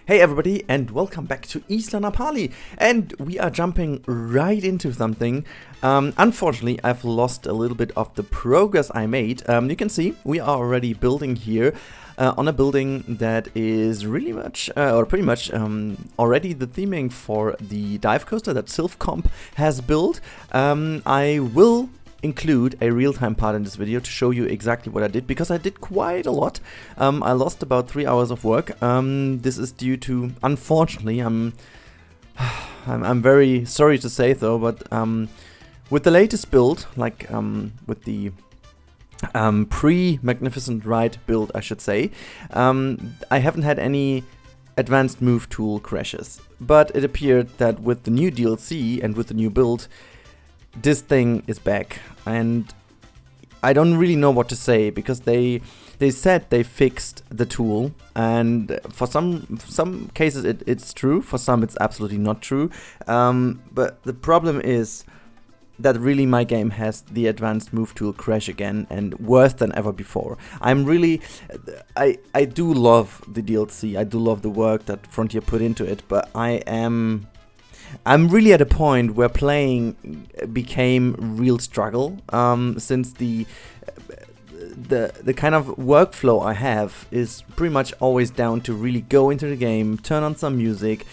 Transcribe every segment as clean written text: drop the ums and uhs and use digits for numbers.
Hey everybody, and welcome back to Isla Napali, and we are jumping right into something. Unfortunately, I've lost a little bit of the progress I made. You can see we are already building here on a building that is really much, or pretty much, already the theming for the dive coaster that Sylphcomp has built. I will include a real-time part in this video to show you exactly what I did, because I did quite a lot. I lost about 3 hours of work. This is due to, unfortunately, I'm very sorry to say though, but with the latest build, like with the pre-Magnificent Ride build, I should say, I haven't had any advanced move tool crashes, but it appeared that with the new DLC and with the new build, this thing is back, and I don't really know what to say, because they said they fixed the tool, and for some cases it's true, for some it's absolutely not true. But the problem is that really my game has the advanced move tool crash again, and worse than ever before. I do love the DLC, I do love the work that Frontier put into it, but I'm really at a point where playing became real struggle, since the kind of workflow I have is pretty much always down to really go into the game, turn on some music,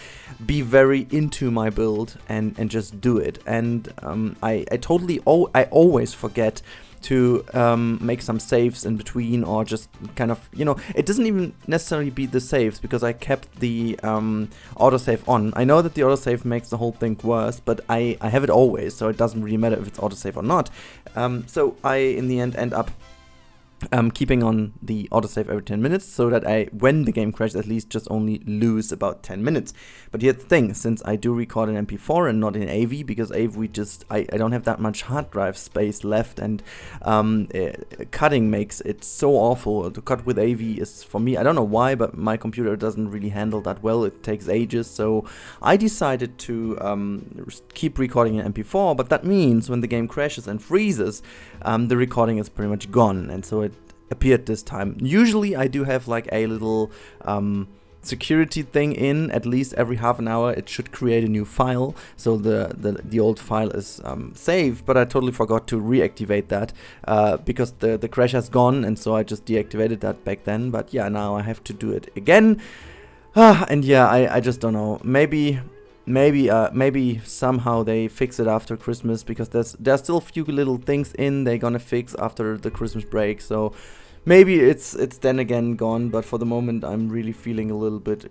be very into my build, and just do it. And I always forget to make some saves in between, or just kind of, it doesn't even necessarily be the saves, because I kept the autosave on. I know that the autosave makes the whole thing worse, but I have it always, so it doesn't really matter if it's autosave or not. So I, in the end up keeping on the autosave every 10 minutes, so that when the game crashes, at least just only lose about 10 minutes. But here's the thing, since I do record in MP4 and not in AV, because AV I don't have that much hard drive space left, and cutting makes it so awful. To cut with AV is, for me, I don't know why, but my computer doesn't really handle that well. It takes ages, so I decided to keep recording in MP4, but that means when the game crashes and freezes, the recording is pretty much gone, and so it appeared this time. Usually I do have like a little security thing in, at least every half an hour it should create a new file, so the old file is saved, but I totally forgot to reactivate that because the crash has gone, and so I just deactivated that back then. But yeah, now I have to do it again. And yeah, I just don't know, maybe somehow they fix it after Christmas, because there's still a few little things they're gonna fix after the Christmas break, so maybe it's then again gone. But for the moment I'm really feeling a little bit,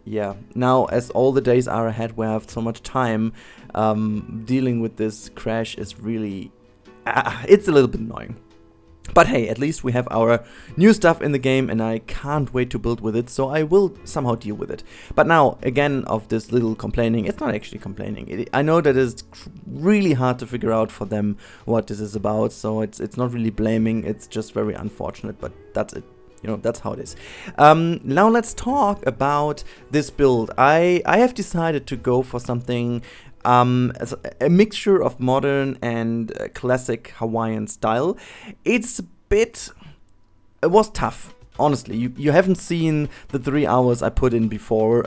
now as all the days are ahead where I have so much time, dealing with this crash is really it's a little bit annoying. But hey, at least we have our new stuff in the game, and I can't wait to build with it, so I will somehow deal with it. But now, again, of this little complaining, it's not actually complaining. I know that it's really hard to figure out for them what this is about, so it's not really blaming, it's just very unfortunate, but that's it. That's how it is. Now let's talk about this build. I have decided to go for something as a mixture of modern and classic Hawaiian style. It was tough, honestly. You haven't seen the 3 hours I put in before,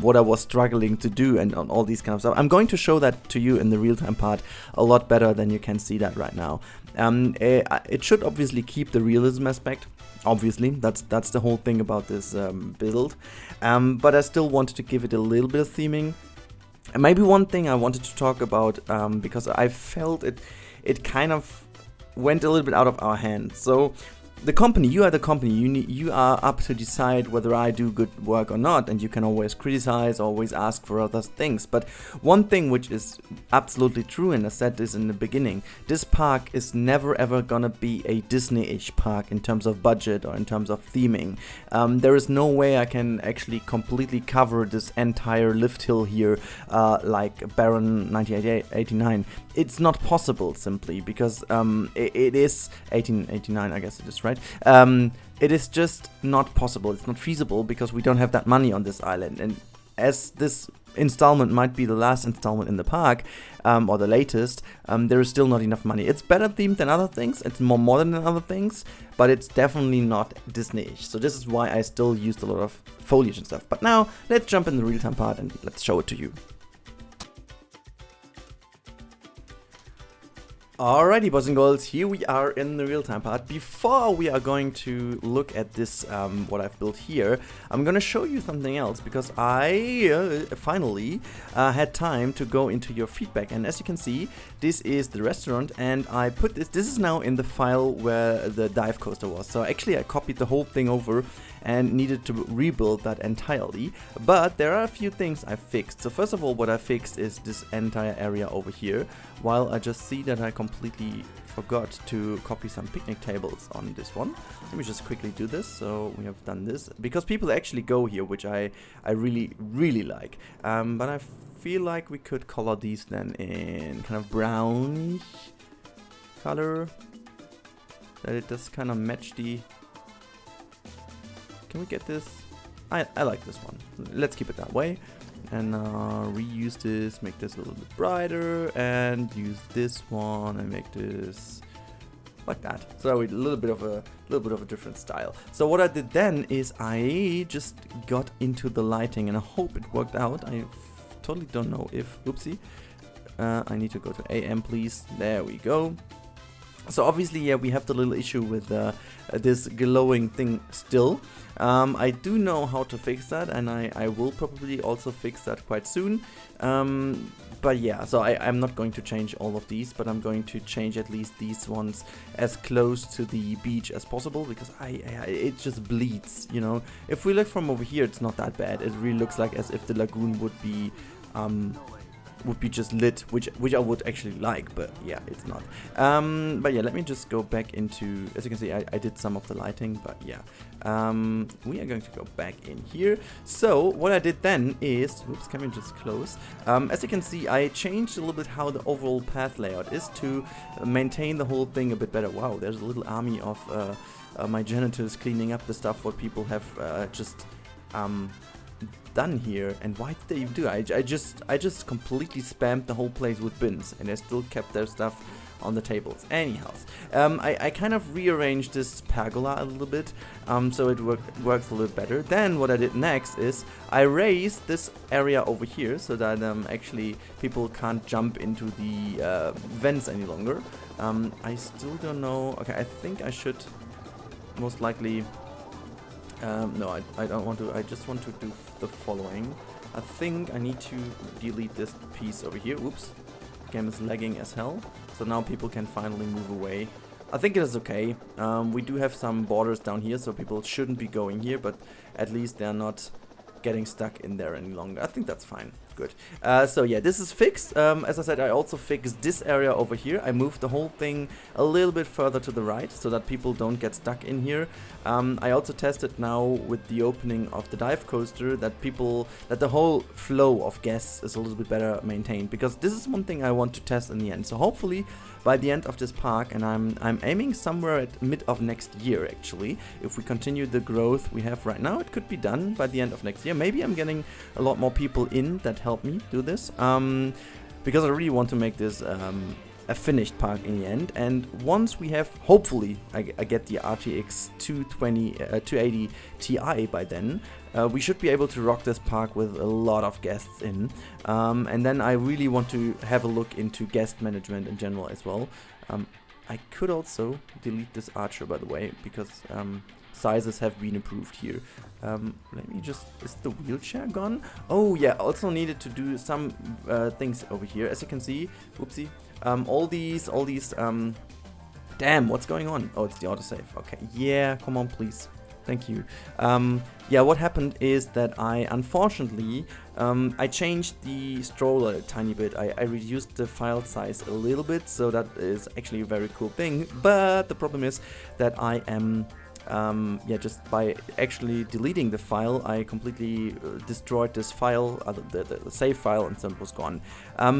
what I was struggling to do, and all these kind of stuff. I'm going to show that to you in the real-time part a lot better than you can see that right now. It should obviously keep the realism aspect. Obviously, that's the whole thing about this build. But I still wanted to give it a little bit of theming. And maybe one thing I wanted to talk about, because I felt it kind of went a little bit out of our hands. So the company, you are the company, you are up to decide whether I do good work or not, and you can always criticize, always ask for other things. But one thing which is absolutely true, and I said this in the beginning, this park is never ever gonna be a Disney-ish park in terms of budget or in terms of theming. There is no way I can actually completely cover this entire lift hill here like Baron 1989. It's not possible, simply because it is 1889, I guess it is, right? It is just not possible. It's not feasible, because we don't have that money on this island. And as this installment might be the last installment in the park, or the latest, there is still not enough money. It's better themed than other things, it's more modern than other things, but it's definitely not Disney-ish. So this is why I still used a lot of foliage and stuff. But now, let's jump in the real-time part and let's show it to you. Alrighty, boys and girls, here we are in the real-time part. Before we are going to look at this, what I've built here, I'm gonna show you something else, because I finally had time to go into your feedback. And as you can see, this is the restaurant, and I put this is now in the file where the dive coaster was. So actually I copied the whole thing over and needed to rebuild that entirely, but there are a few things I fixed. So first of all, what I fixed is this entire area over here, while I just see that I completely forgot to copy some picnic tables on this one. Let me just quickly do this. So we have done this, because people actually go here, which I really like, but I feel like we could color these then in kind of brownish color, that it does kind of match the... Can we get this? I like this one. Let's keep it that way. And reuse this, make this a little bit brighter, and use this one and make this like that. So a little bit of a different style. So what I did then is I just got into the lighting, and I hope it worked out. I totally don't know if, oopsie, I need to go to AM, please. There we go. So obviously, yeah, we have the little issue with this glowing thing still. I do know how to fix that, and I will probably also fix that quite soon. But yeah, so I'm not going to change all of these, but I'm going to change at least these ones as close to the beach as possible, because it just bleeds, you know. If we look from over here, it's not that bad. It really looks like as if the lagoon would be just lit, which I would actually like, but yeah, it's not. But yeah, let me just go back into, as you can see, I did some of the lighting, but yeah, we are going to go back in here. So what I did then is, oops, can we just close? As you can see, I changed a little bit how the overall path layout is to maintain the whole thing a bit better. Wow, there's a little army of my janitors cleaning up the stuff what people have just done here. And why did they even do it? I just completely spammed the whole place with bins, and they still kept their stuff on the tables. Anyhow, I kind of rearranged this pergola a little bit, so it works a little better. Then what I did next is I raised this area over here so that actually people can't jump into the vents any longer. I still don't know. Okay, I think I should most likely... no, I don't want to. I just want to do the following. I think I need to delete this piece over here. Oops. Game is lagging as hell. So now people can finally move away. I think it is okay. We do have some borders down here, so people shouldn't be going here, but at least they're not getting stuck in there any longer. I think that's fine. Good. So yeah, this is fixed. As I said, I also fixed this area over here. I moved the whole thing a little bit further to the right so that people don't get stuck in here. I also tested now with the opening of the dive coaster that the whole flow of guests is a little bit better maintained, because this is one thing I want to test in the end. So hopefully by the end of this park, and I'm aiming somewhere at mid of next year actually. If we continue the growth we have right now, it could be done by the end of next year. Maybe I'm getting a lot more people in that help me do this, because I really want to make this a finished park in the end. And once we have, hopefully I get the RTX 280 Ti by then, we should be able to rock this park with a lot of guests in, and then I really want to have a look into guest management in general as well. I could also delete this archer, by the way, because sizes have been improved here. Let me just... Is the wheelchair gone? Oh yeah, also needed to do some things over here. As you can see, oopsie, all these, damn, what's going on? Oh, it's the autosave. Okay, yeah, come on, please. Thank you. Yeah, what happened is that I, unfortunately, I changed the stroller a tiny bit. I reduced the file size a little bit, so that is actually a very cool thing. But the problem is that I am... yeah, just by actually deleting the file, I completely destroyed this file, the save file, and so it was gone.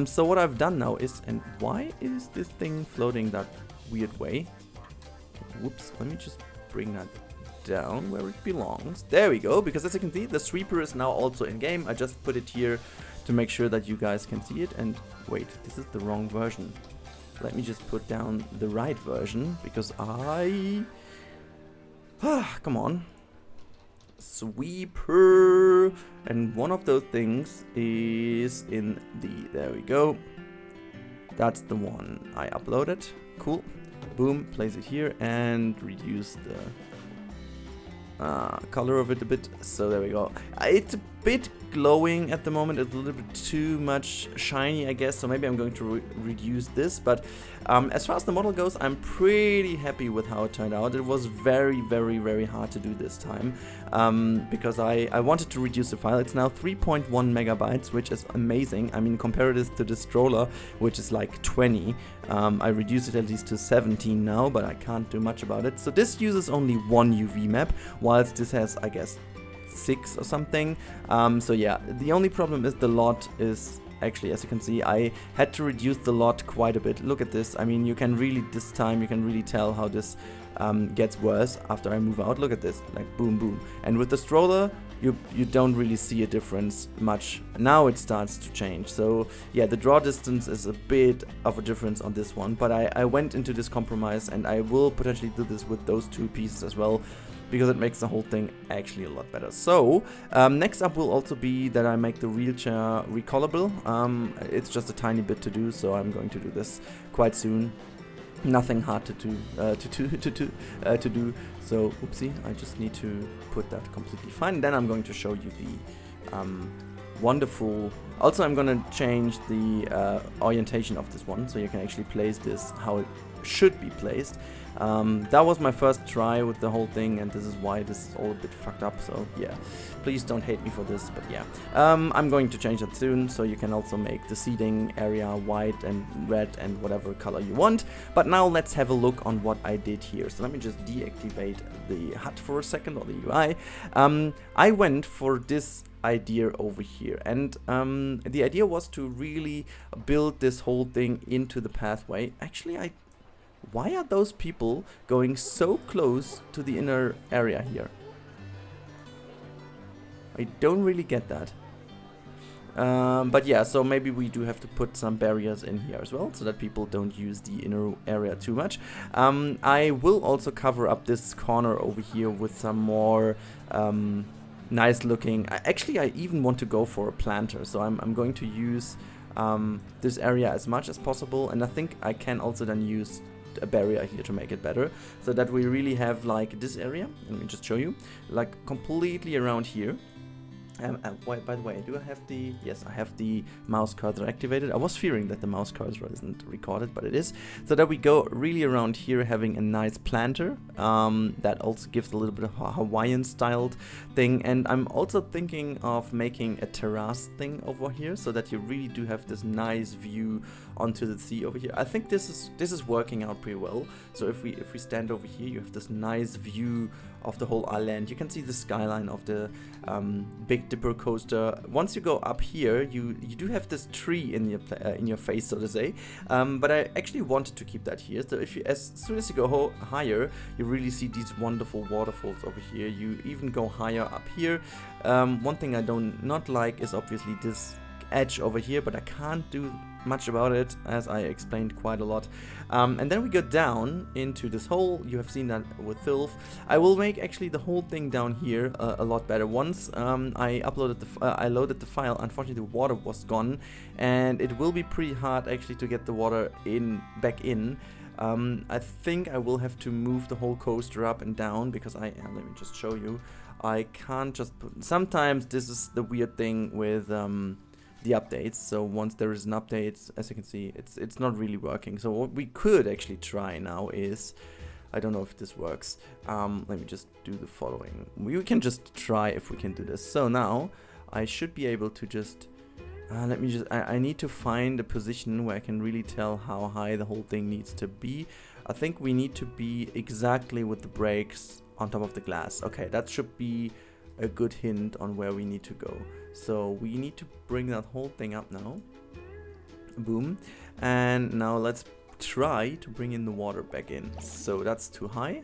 So what I've done now is, and why is this thing floating that weird way? Whoops, let me just bring that down where it belongs. There we go, because as you can see, the sweeper is now also in game. I just put it here to make sure that you guys can see it. And wait, this is the wrong version. Let me just put down the right version, because come on. Sweeper. And one of those things is in there we go. That's the one I uploaded. Cool. Boom, place it here and reduce the color of it a bit. So there we go. It's a bit glowing at the moment. It's a little bit too much shiny, I guess. So maybe I'm going to reduce this. But as far as the model goes, I'm pretty happy with how it turned out. It was very, very, very hard to do this time because I wanted to reduce the file. It's now 3.1 megabytes, which is amazing. I mean, compare this to the stroller, which is like 20. I reduced it at least to 17 now, but I can't do much about it. So this uses only one UV map, whilst this has, I guess, 6 or something. So yeah, the only problem is the lot is actually, as you can see, I had to reduce the lot quite a bit. Look at this. I mean, you can really, this time you can really tell how this gets worse after I move out. Look at this, like boom, boom. And with the stroller, you don't really see a difference much. Now it starts to change. So yeah, the draw distance is a bit of a difference on this one, but I went into this compromise, and I will potentially do this with those two pieces as well, because it makes the whole thing actually a lot better. So next up will also be that I make the wheelchair recallable. It's just a tiny bit to do, so I'm going to do this quite soon. Nothing hard to do. So oopsie, I just need to put that completely fine. Then I'm going to show you the wonderful. Also, I'm gonna change the orientation of this one, so you can actually place this how it should be placed. That was my first try with the whole thing, and this is why this is all a bit fucked up. So yeah, please don't hate me for this, but yeah, I'm going to change that soon, so you can also make the seating area white and red and whatever color you want. But now let's have a look on what I did here. So let me just deactivate the HUD for a second, or the UI. I went for this idea over here, and the idea was to really build this whole thing into the pathway. Actually, why are those people going so close to the inner area here? I don't really get that. But yeah, so maybe we do have to put some barriers in here as well, so that people don't use the inner area too much. I will also cover up this corner over here with some more nice looking. Actually, I even want to go for a planter, so I'm going to use this area as much as possible, and I think I can also then use a barrier here to make it better, so that we really have like this area. Let me just show you, like completely around here. By the way, do I have the... Yes, I have the mouse cursor activated. I was fearing that the mouse cursor isn't recorded, but it is. So that we go really around here, having a nice planter. That also gives a little bit of a Hawaiian styled thing. And I'm also thinking of making a terrace thing over here, so that you really do have this nice view onto the sea over here. I think this is working out pretty well. So if we stand over here, you have this nice view of the whole island. You can see the skyline of the Big Dipper coaster. Once you go up here, you do have this tree in your face, so to say. But I actually wanted to keep that here. So as soon as you go higher, you really see these wonderful waterfalls over here. You even go higher up here. One thing I not like is obviously this edge over here, but I can't do much about it, as I explained quite a lot. And then we go down into this hole. You have seen that with filth. I will make actually the whole thing down here a lot better. Once I loaded the file, unfortunately the water was gone, and it will be pretty hard actually to get the water back in. I think I will have to move the whole coaster up and down, because let me just show you. I can't just sometimes this is the weird thing with the updates. So once there is an update, as you can see, it's not really working. So what we could actually try now is, I don't know if this works. Let me just do the following. We can just try if we can do this. So now I should be able to just I need to find a position where I can really tell how high the whole thing needs to be. I think we need to be exactly with the brakes on top of the glass. Okay, that should be a good hint on where we need to go. So we need to bring that whole thing up now. Boom. And now let's try to bring in the water back in. So that's too high.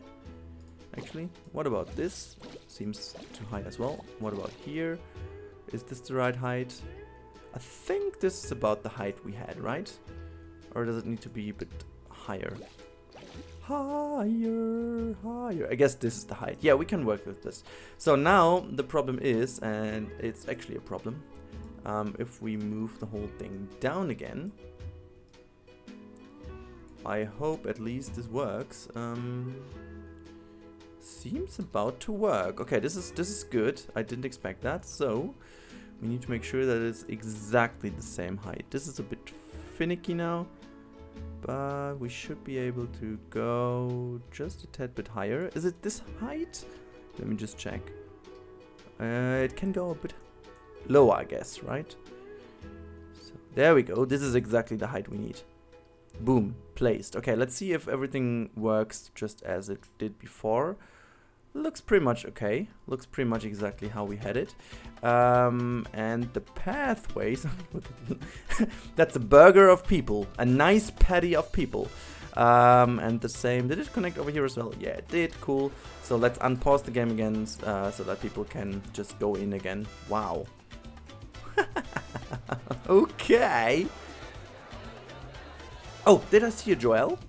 actually. What about this? Seems too high as well. What about here? Is this the right height? I think this is about the height we had, right? Or does it need to be a bit higher? Higher, higher. I guess this is the height. Yeah, we can work with this. So now the problem is, and it's actually a problem, if we move the whole thing down again. I hope at least this works. Seems about to work. Okay, this is good. I didn't expect that. So we need to make sure that it's exactly the same height. This is a bit finicky now, but we should be able to go just a tad bit higher. Is it this height? Let me just check. It can go a bit lower, I guess, right? So there we go. This is exactly the height we need. Boom, placed. Okay, let's see if everything works just as it did before. Looks pretty much okay. Looks pretty much exactly how we had it. And the pathways, that's a burger of people, a nice patty of people. And the same, did it connect over here as well? Yeah, it did, cool. So let's unpause the game again so that people can just go in again. Wow. Okay. Oh, did I see a Joel?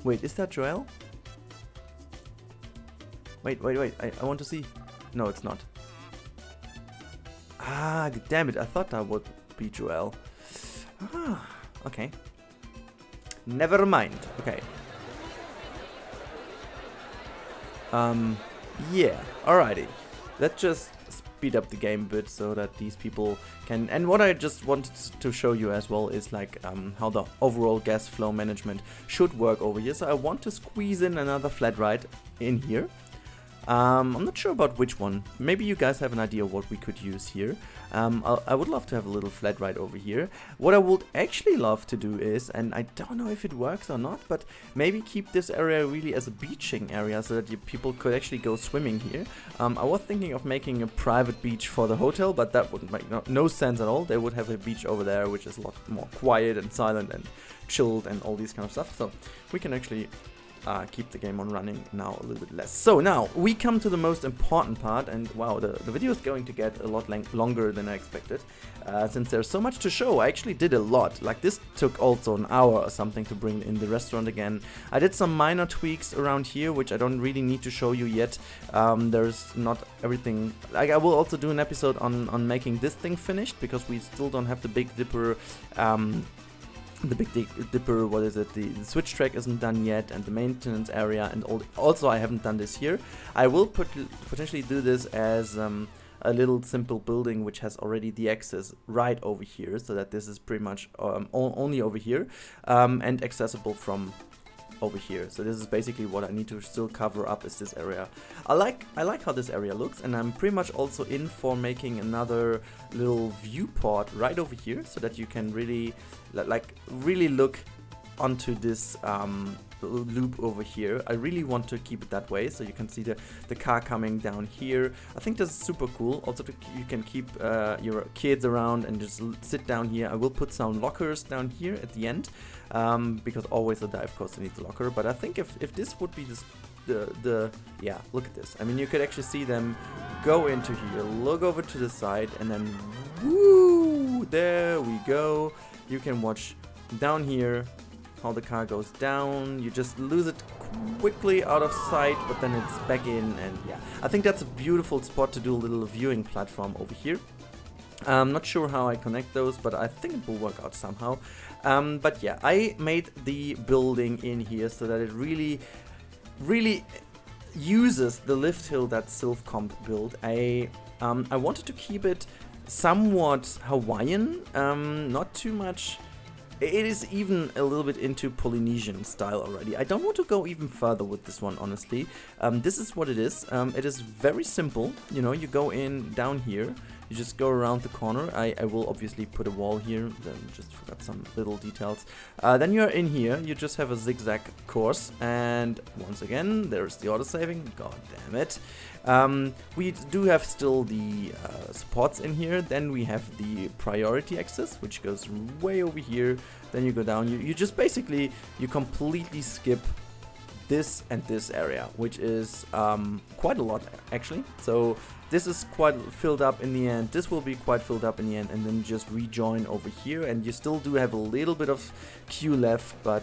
Wait, is that Joel? Wait, I want to see. No, it's not. Ah, damn it, I thought that would be Joel. Ah, okay. Never mind, okay. Yeah, alrighty. Let's just speed up the game a bit so that these people can... And what I just wanted to show you as well is like how the overall gas flow management should work over here. So I want to squeeze in another flat ride in here. I'm not sure about which one. Maybe you guys have an idea what we could use here. I would love to have a little flat ride over here. What I would actually love to do is, and I don't know if it works or not, but maybe keep this area really as a beaching area so that people could actually go swimming here. I was thinking of making a private beach for the hotel, but that would make no sense at all. They would have a beach over there which is a lot more quiet and silent and chilled and all these kind of stuff. So we can actually keep the game on running now a little bit less. So now we come to the most important part, and wow, the video is going to get a lot longer than I expected, since there's so much to show. I actually did a lot. Like, this took also an hour or something to bring in the restaurant again. I did some minor tweaks around here which I don't really need to show you yet. There's not everything. Like, I will also do an episode on making this thing finished, because we still don't have the Big Dipper. The Big Dipper, what is it? The switch track isn't done yet, and the maintenance area, and also I haven't done this here. I will potentially do this as a little simple building which has already the access right over here, so that this is pretty much only over here, and accessible from over here. So this is basically what I need to still cover up, is this area. I like how this area looks, and I'm pretty much also in for making another little viewport right over here, so that you can really really look onto this loop over here. I really want to keep it that way, so you can see the car coming down here. I think this is super cool. Also, you can keep your kids around and just sit down here. I will put some lockers down here at the end, because always a dive coaster needs a locker. But I think if this would be yeah, look at this. I mean, you could actually see them go into here, look over to the side, and then woo, there we go. You can watch down here how the car goes down. You just lose it quickly out of sight, but then it's back in, and yeah, I think that's a beautiful spot to do a little viewing platform over here. I'm not sure how I connect those, but I think it will work out somehow. But yeah, I made the building in here so that it really uses the lift hill that Sylvcomp built. I wanted to keep it somewhat Hawaiian, not too much. It is even a little bit into Polynesian style already. I don't want to go even further with this one, honestly. This is what it is. It is very simple. You know, you go in down here. You just go around the corner. I will obviously put a wall here. Then just forgot some little details. Then you're in here. You just have a zigzag course. And once again, there's the autosaving. God damn it. We do have still the supports in here. Then we have the priority access, which goes way over here. Then you go down. You just basically, you completely skip this and this area, which is quite a lot actually. So this is quite filled up in the end, this will be quite filled up in the end, and then just rejoin over here, and you still do have a little bit of queue left, but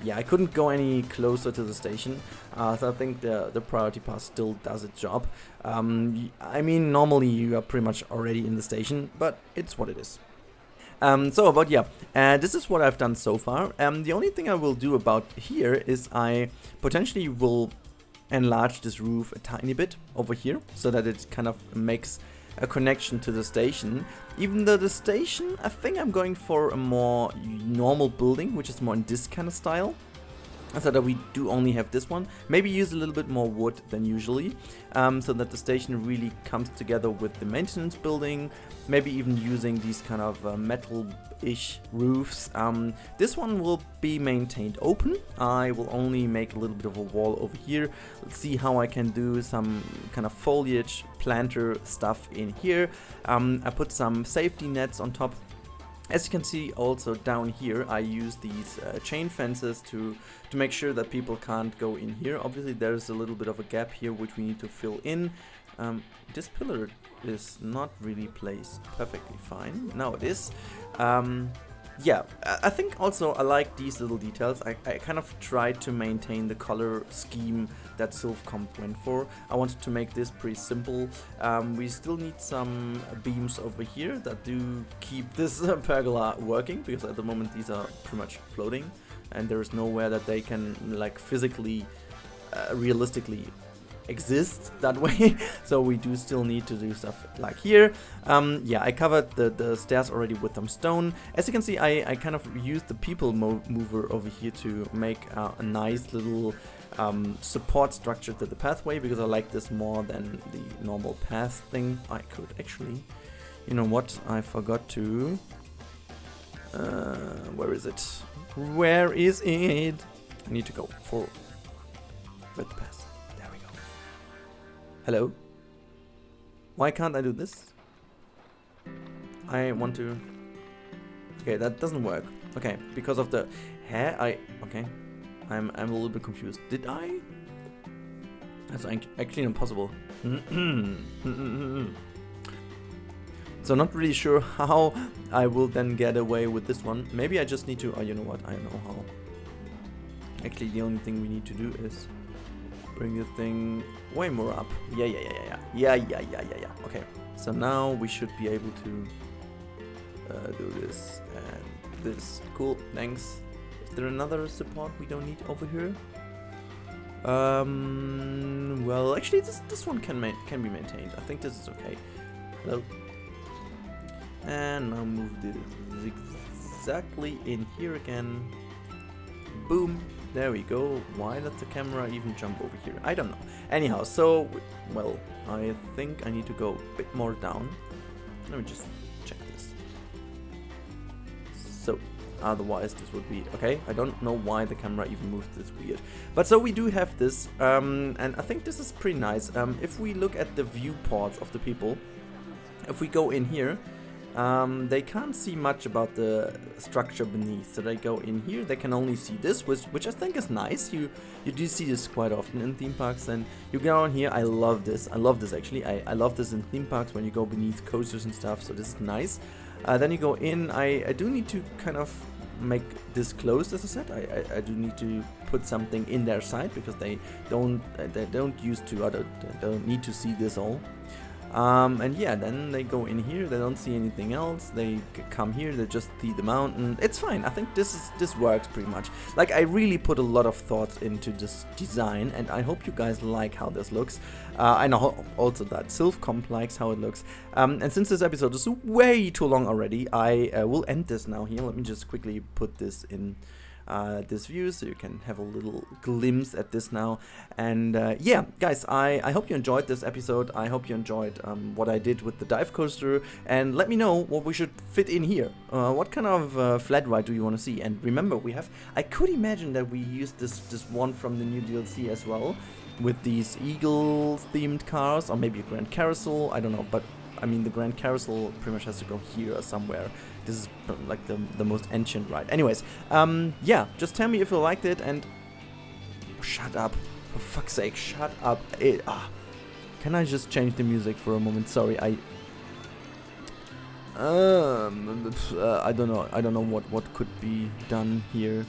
yeah, I couldn't go any closer to the station, so I think the priority pass still does its job. I mean, normally you are pretty much already in the station, but it's what it is. This is what I've done so far. The only thing I will do about here is I potentially will enlarge this roof a tiny bit over here, so that it kind of makes a connection to the station. Even though the station, I think I'm going for a more normal building, which is more in this kind of style. So that we do only have this one. Maybe use a little bit more wood than usually, so that the station really comes together with the maintenance building. Maybe even using these kind of metal-ish roofs. This one will be maintained open. I will only make a little bit of a wall over here. Let's see how I can do some kind of foliage planter stuff in here. I put some safety nets on top. As you can see also down here, I use these chain fences to make sure that people can't go in here. Obviously there's a little bit of a gap here which we need to fill in. This pillar is not really placed perfectly fine. Now it is. Yeah, I think also I like these little details. I kind of tried to maintain the color scheme that Sylvcomp went for. I wanted to make this pretty simple. We still need some beams over here that do keep this pergola working, because at the moment these are pretty much floating and there is nowhere that they can like physically, realistically exist that way. So we do still need to do stuff like here. Yeah, I covered the stairs already with some stone. As you can see, I kind of used the people mover over here to make a nice little support structure to the pathway, because I like this more than the normal path thing. I could actually, you know what, I forgot to where is it? Where is it? I need to go for with the path. Hello? Why can't I do this? I want to... Okay, that doesn't work. Okay, because of the hair, okay. I'm a little bit confused. Did I? That's actually impossible. So not really sure how I will then get away with this one. Maybe I just need to... Oh, you know what? I know how. Actually, the only thing we need to do is bring the thing way more up. Yeah. Okay, so now we should be able to do this and this. Cool, thanks. Is there another support we don't need over here? Well, actually, this one can be maintained. I think this is okay. Hello. And now move this exactly in here again. Boom. There we go. Why does the camera even jump over here? I don't know. Anyhow, so, well, I think I need to go a bit more down. Let me just check this. So, otherwise this would be okay. I don't know why the camera even moved this weird. But so we do have this, and I think this is pretty nice. If we look at the viewports of the people, if we go in here, they can't see much about the structure beneath, so they go in here, they can only see this, which I think is nice. You do see this quite often in theme parks, and you go on here. I love this actually. I love this in theme parks when you go beneath coasters and stuff, so this is nice. Then you go in. I do need to kind of make this closed, as I said. I do need to put something in their side, because they don't need to see this all. And yeah, then they go in here, they don't see anything else, they come here, they just see the mountain. It's fine. I think this works pretty much. Like, I really put a lot of thoughts into this design, and I hope you guys like how this looks. I know also that Sylvcomp likes how it looks. And since this episode is way too long already, I will end this now here. Let me just quickly put this in this view, so you can have a little glimpse at this now. And yeah, guys, I hope you enjoyed this episode. I hope you enjoyed what I did with the dive coaster, and let me know what we should fit in here. What kind of flat ride do you want to see? And remember, I could imagine that we used this one from the new DLC as well, with these eagle themed cars, or maybe a Grand Carousel, I don't know, but I mean, the Grand Carousel pretty much has to go here or somewhere. This is like the most ancient ride. Anyways, yeah, just tell me if you liked it, and Shut up. For fuck's sake, shut up. Can I just change the music for a moment? Sorry, I don't know. I don't know what could be done here.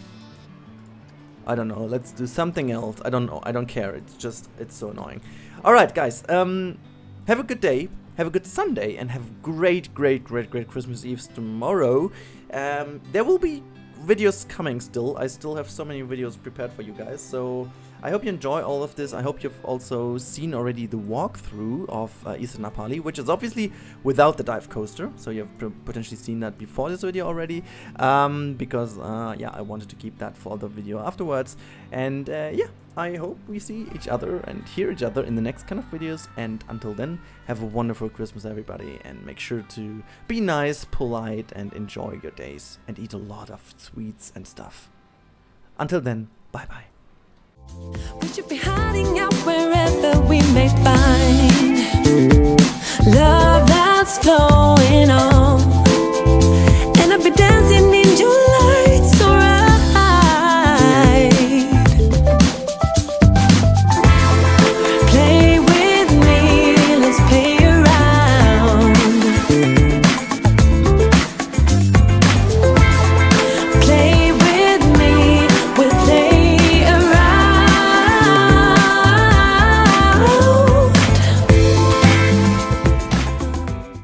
I don't know. Let's do something else. I don't know. I don't care. It's so annoying. All right, guys. Have a good day. Have a good Sunday, and have great Christmas Eves tomorrow. There will be videos coming still. I still have so many videos prepared for you guys, so I hope you enjoy all of this. I hope you've also seen already the walkthrough of Isla Napali, which is obviously without the dive coaster, so you've potentially seen that before this video already, because yeah, I wanted to keep that for the video afterwards. And yeah, I hope we see each other and hear each other in the next kind of videos, and until then, have a wonderful Christmas, everybody, and make sure to be nice, polite, and enjoy your days, and eat a lot of sweets and stuff. Until then, bye bye. We should be hiding out wherever we may find love.